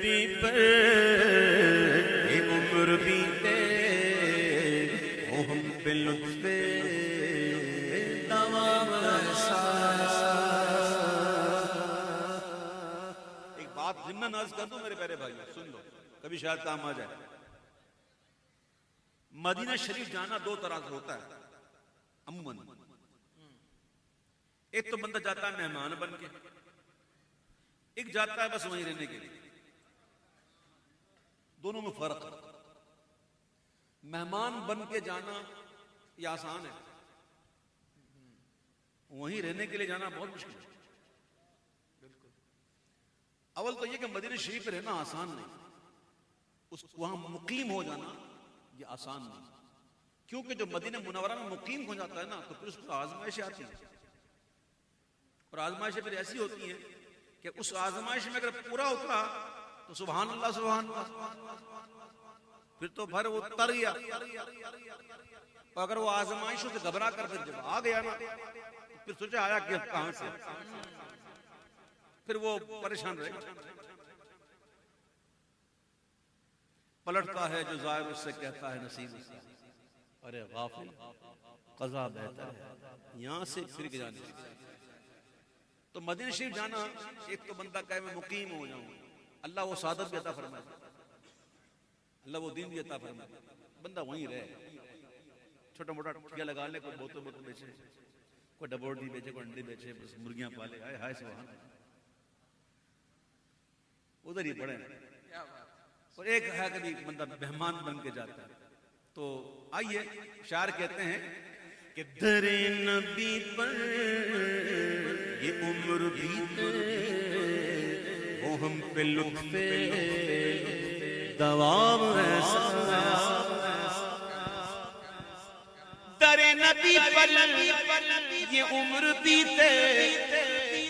نبی پر یہ عمر بیتے وہ ہم پہ لطف دوام ایسا۔ ایک بات ضمن عرض کر دوں میرے پیارے بھائی، سن لو، کبھی شاید کام آ جائے۔ مدینہ شریف جانا دو طرح سے ہوتا ہے عموماً۔ ایک تو بندہ جاتا ہے مہمان بن کے، ایک جاتا ہے بس وہیں رہنے کے لیے۔ دونوں میں فرق ہے۔ مہمان بن کے جانا یہ آسان ہے، وہیں رہنے کے لیے جانا بہت مشکل ہے۔ اول تو یہ کہ مدینہ شریف پہ رہنا آسان نہیں، وہاں مقیم ہو جانا یہ آسان نہیں، کیونکہ جو مدینہ منورہ میں مقیم ہو جاتا ہے نا تو پھر اس کو آزمائشیں آتی ہیں، اور آزمائشیں پھر ایسی ہوتی ہیں کہ اس آزمائش میں اگر پورا اترا تو سبحان اللہ سبحان اللہ، پھر تو پھر وہ تر گیا۔ اور اگر وہ آزمائشوں سے گھبرا کر پھر جب آ گیا نا تو پھر سوچا آیا کہ کہاں سے، پھر وہ پریشان رہے گا۔ پلٹتا ہے جو ظاہر اس سے کہتا ہے نصیب اس کا، ارے غافل قضا بہتر ہے یہاں سے پھر کے جانے سے۔ تو مدینہ شریف جانا ایک تو بندہ کہے میں مقیم ہو جاؤں، اللہ وہ سعادت بھی عطا فرمائے، اللہ وہ دین بھی عطا فرمائے، بندہ وہیں رہے، چھوٹا موٹا ٹھیکا لگا لے، کوئی بوتل بوتل بیچے، کوئی ڈبوٹی بیچے، کوئی انڈے بیچے، بس مرغیاں پالے، ہائے ہائے سبحان اللہ، ادھر ہی پڑے۔ اور ایک ہے کبھی بندہ مہمان بن کے جاتا ہے۔ تو آئیے شاعر کہتے ہیں کہ در نبی پر یہ عمر بیتے وہ ہم پہ لطف دوام ایسا، در نبی پر یہ عمر بیتے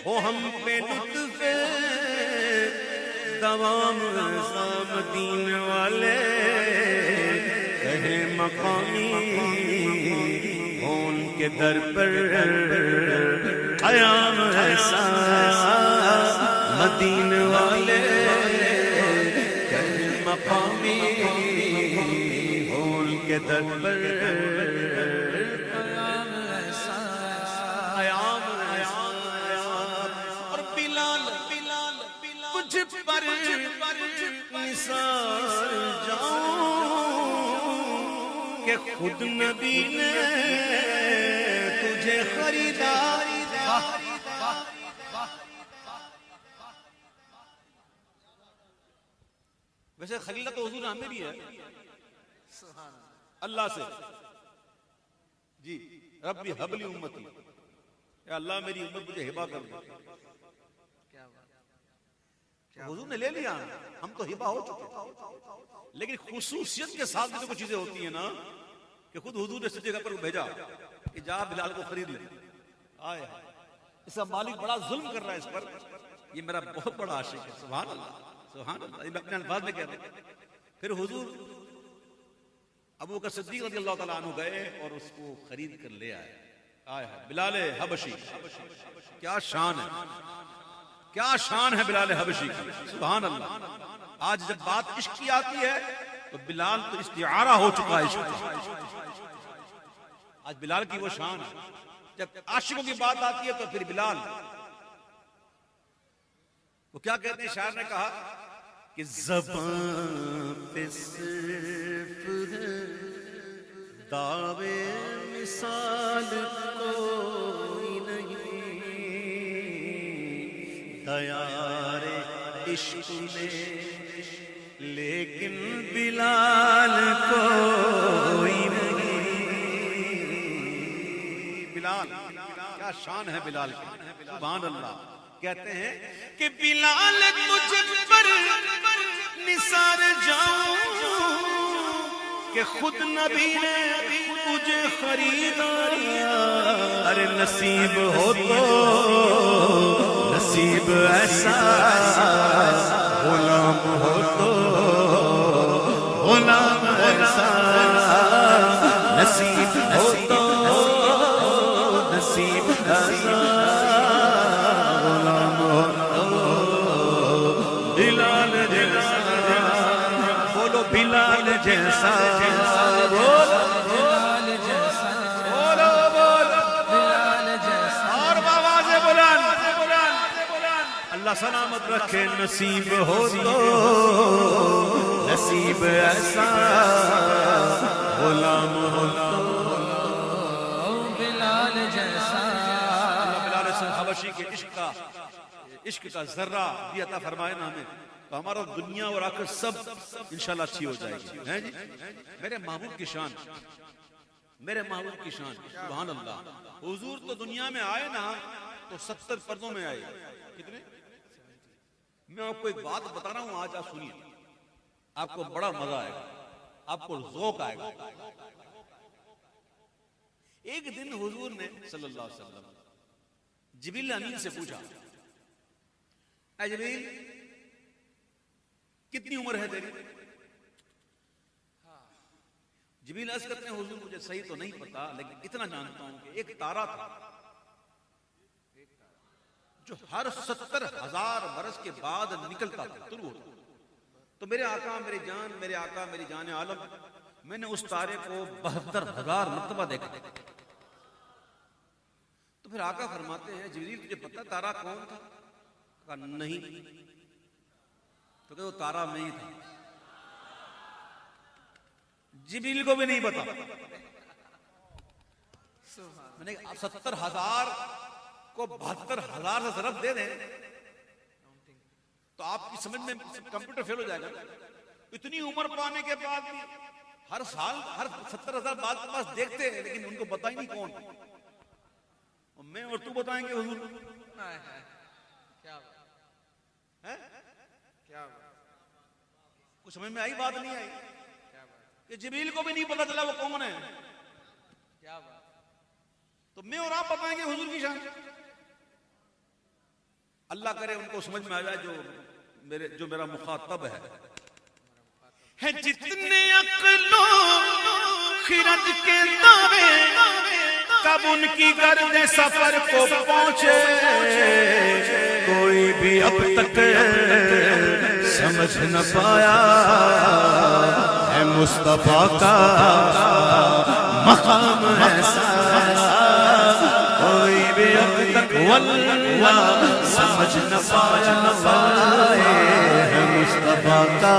وہ ہم پہ لطف دوام ایسا، مدینے والے کہے مقامی ان کے در پر قیام ایسا، مدینے والے کہے مقامی ان کے در پر قیام ایسا، قیام ایسا۔ اور بلال تجھ پر نثار جاؤں کہ خود نبی نے تجھے خریدا۔ ویسے خلیلہ تو حضور ہمیں بھی ہے اللہ سے، جی ربی حب لی امتی، اے اللہ میری امت مجھے ہبہ کر دے۔ حضور نے لے لیا، ہم تو ہبہ ہو چکے، لیکن خصوصیت کے ساتھ بھی تو کچھ چیزیں ہوتی ہیں نا، کہ خود حضور نے سچے پر بھیجا کہ جا بلال کو خرید لے۔ آئے اس کا مالک بڑا ظلم کر رہا ہے اس پر، یہ میرا بہت بڑا عاشق ہے، سبحان اللہ سبحان اللہ، یہ میں اپنے الفاظ میں کہہ رہا ہوں۔ پھر حضور ابو بکر صدیق رضی اللہ تعالیٰ عنہ گئے اور اس کو خرید کر لے آئے۔ آئے بلال حبشی، کیا شان ہے، کیا شان ہے بلال حبشی کی، سبحان اللہ۔ آج جب بات عشق کی آتی ہے تو بلال تو استعارہ ہو چکا ہے عشق کا، آج بلال کی وہ شان ہے۔ جب عاشقوں کی بات آتی ہے تو پھر بلال، وہ کیا کہتے ہیں، شاعر نے کہا کہ زبان پہ صرف ہے دعوے مثال کوئی نہیں، دیار عشق میں لیکن بلال کوئی نہیں۔ بلال کیا شان ہے بلال کی، سبحان اللہ۔ کہتے ہیں کہ بلال تجھ پر نثار جاؤں کہ خود نبی نے تجھے خریدا، ارے نصیب ہو تو نصیب ایسا، غلام ہو تو غلام ایسا، نصیب ہو تو نصیب ایسا، غلام ہو تو بلال جیسا۔ بلال جیسا بلال جیسا بولو بولو بلال جیسا اور بآواز بلند اللہ سلامت رکھے نصیب ہو تو نصیب ایسا غلام ہو بلال جیسا بلال حبشی کے عشق کا ذرہ بھی عطا فرمائے نا ہمیں تو ہمارا دنیا اور آخرت سب انشاءاللہ اچھی ہو جائے گی ہیں جی میرے محبوب کی شان سبحان اللہ حضور تو دنیا میں آئے نا تو 70 پردوں میں آئے کتنے میں آپ کو ایک بات بتا رہا ہوں آج آپ سنیے آپ کو بڑا مزہ آئے گا آپ کو ذوق آئے گا ایک دن حضور نے صلی اللہ علیہ وسلم جبریل امین سے پوچھا اے جبریل کتنی عمر ہے تیری جبریل عرض کرتے ہیں حضور مجھے صحیح تو نہیں پتا لیکن اتنا جانتا ہوں کہ ایک تارا تھا جو ہر 70,000 برس کے بعد نکلتا تھا طلوع ہوتا تو میرے آقا میری جان عالم میں نے اس تارے کو 72,000 مرتبہ دیکھا تو پھر آقا فرماتے ہیں جبریل تجھے پتا تارا کون تھا کہا نہیں تو کہ وہ تارا میں ہی تھا جبریل کو بھی نہیں پتا میں نے 70,000 کو 72,000 سے ضرب دے دیں تو آپ کی سمجھ میں کمپیوٹر فیل ہو جائے گا اتنی عمر پانے کے بعد بھی ہر سال ہر 70,000 بعد کے پاس دیکھتے ہیں لیکن ان کو پتا ہی نہیں کون اور میں اور تو بتائیں گے حضور کچھ سمجھ میں آئی بات نہیں آئی کہ جبریل کو بھی نہیں پتا چلا وہ کون ہے تو میں اور آپ بتائیں گے حضور کی شان اللہ کرے ان کو سمجھ میں آ جائے جو میرا مخاطب ہے جتنے عقل و خرد کے دعوے کب ان کی گرد سفر کو پہنچے کوئی بھی اب تک سمجھ نہ پایا ہے مصطفیٰ کا مقام ایسا کوئی بھی اب تک واللہ سمجھ نہ پایا ہے مصطفیٰ کا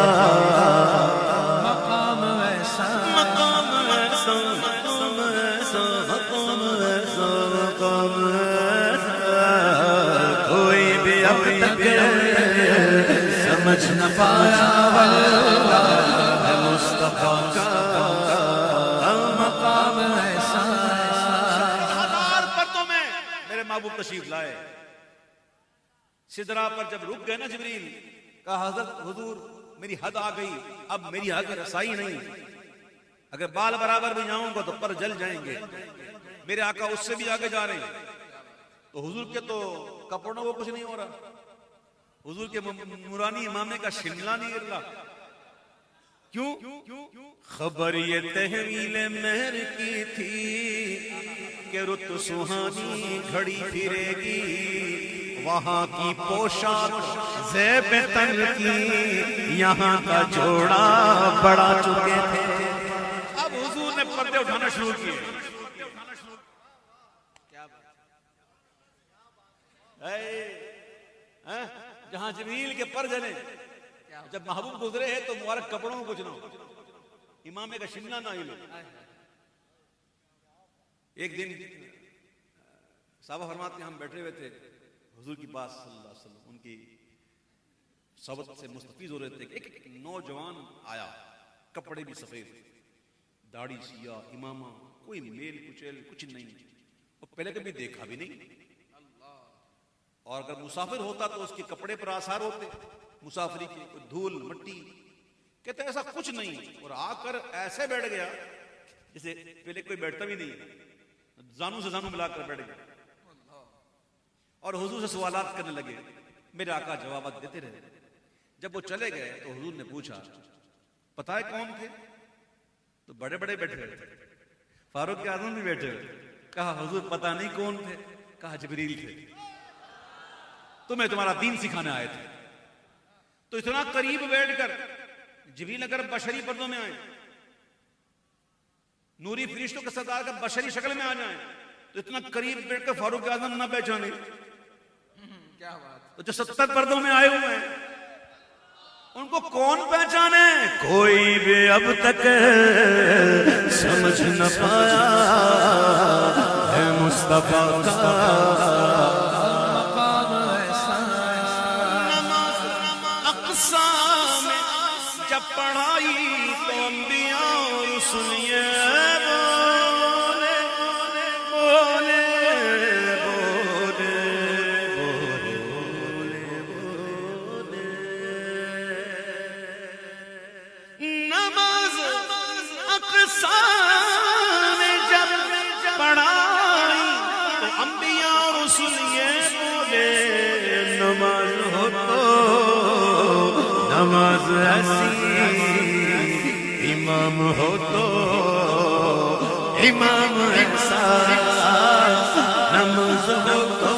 مقام ایسا کوئی بھی اب تک سمجھ نہ پایا ہے مصطفیٰ کا مقام ایسا 70,000 پردوں میں میرے محبوب تشریف لائے سدرا پر جب رک گئے نا جبریل کہا حضرت حضور میری حد آ گئی اب میری آگے رسائی نہیں اگر بال برابر بھی جاؤں گا تو پر جل جائیں گے میرے آقا اس سے بھی آگے جا رہے ہیں تو حضور کے تو کپڑوں کو کچھ نہیں ہو رہا حضور کے نورانی امامے کا شملہ نہیں گر رہا کیوں خبر یہ تحویل مہر کی تھی کہ رت سہانی گھڑی پھرے گی وہاں کی پوشاک زیب تن کی یہاں کا جوڑا بڑا چکے تھے اب حضور نے پردے اٹھانا شروع کیے جہاں جبریل کے پر جلے جب محبوب گزرے ہیں تو مبارک کپڑوں کو کچھ نہ ہو امامے کا شملہ نہ ہلے ایک دن صحابہ فرماتے ہیں ہم بیٹھے ہوئے تھے حضور کی پاس صلی اللہ علیہ وسلم ان کی صحبت سے مستفیض ہو رہے تھے ایک نوجوان آیا کپڑے بھی سفید داڑھی سیاہ امامہ کوئی میل کچیل کچھ نہیں اور پہلے کبھی دیکھا بھی نہیں اور اگر مسافر ہوتا تو اس کے کپڑے پر آثار ہوتے مسافری کے دھول مٹی کہتے ایسا کچھ نہیں اور آ کر ایسے بیٹھ گیا جیسے پہلے کوئی بیٹھتا بھی نہیں زانوں سے زانوں ملا کر بیٹھ گیا اور حضور سے سوالات کرنے لگے میرے آقا جوابات دیتے رہے جب وہ چلے گئے تو حضور نے پوچھا پتہ ہے کون تھے تو بڑے بڑے بیٹھے ہوئے تھے فاروق اعظم بھی بیٹھے ہوئے کہا حضور پتہ نہیں کون تھے کہا جبریل تھے تمہیں تمہارا دین سکھانے آئے تھے تو اتنا قریب بیٹھ کر جبریل اگر بشری پردوں میں آئیں، نوری فرشتوں کے سردار کا بشری شکل میں آ جائیں تو اتنا قریب بیٹھ کر فاروق اعظم نہ پہچانے، کیا بات، تو جو 70 پردوں میں آئے ہوئے ہیں ان کو کون پہچانے؟ کوئی بھی اب تک سمجھ نہ پایا ہے مصطفیٰ کا مقام ایسا نماز اقصا میں جب پڑھائی تو انبیاء اور رسول یہ بولے بولے بولے بولے نماز اقصا میں جب پڑھائی تو انبیاء اور رسول یہ بولے نماز ہو تو نماز ایسی، امام ہو تو امام ایسا، نماز ہو تو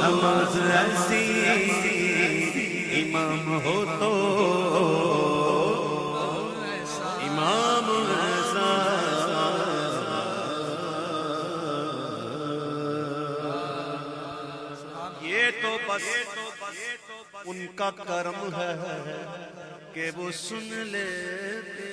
نماز ایسی، امام ہو تو امام ایسا۔ یہ تو بس ان کا کرم ہے کہ وہ سن لیتے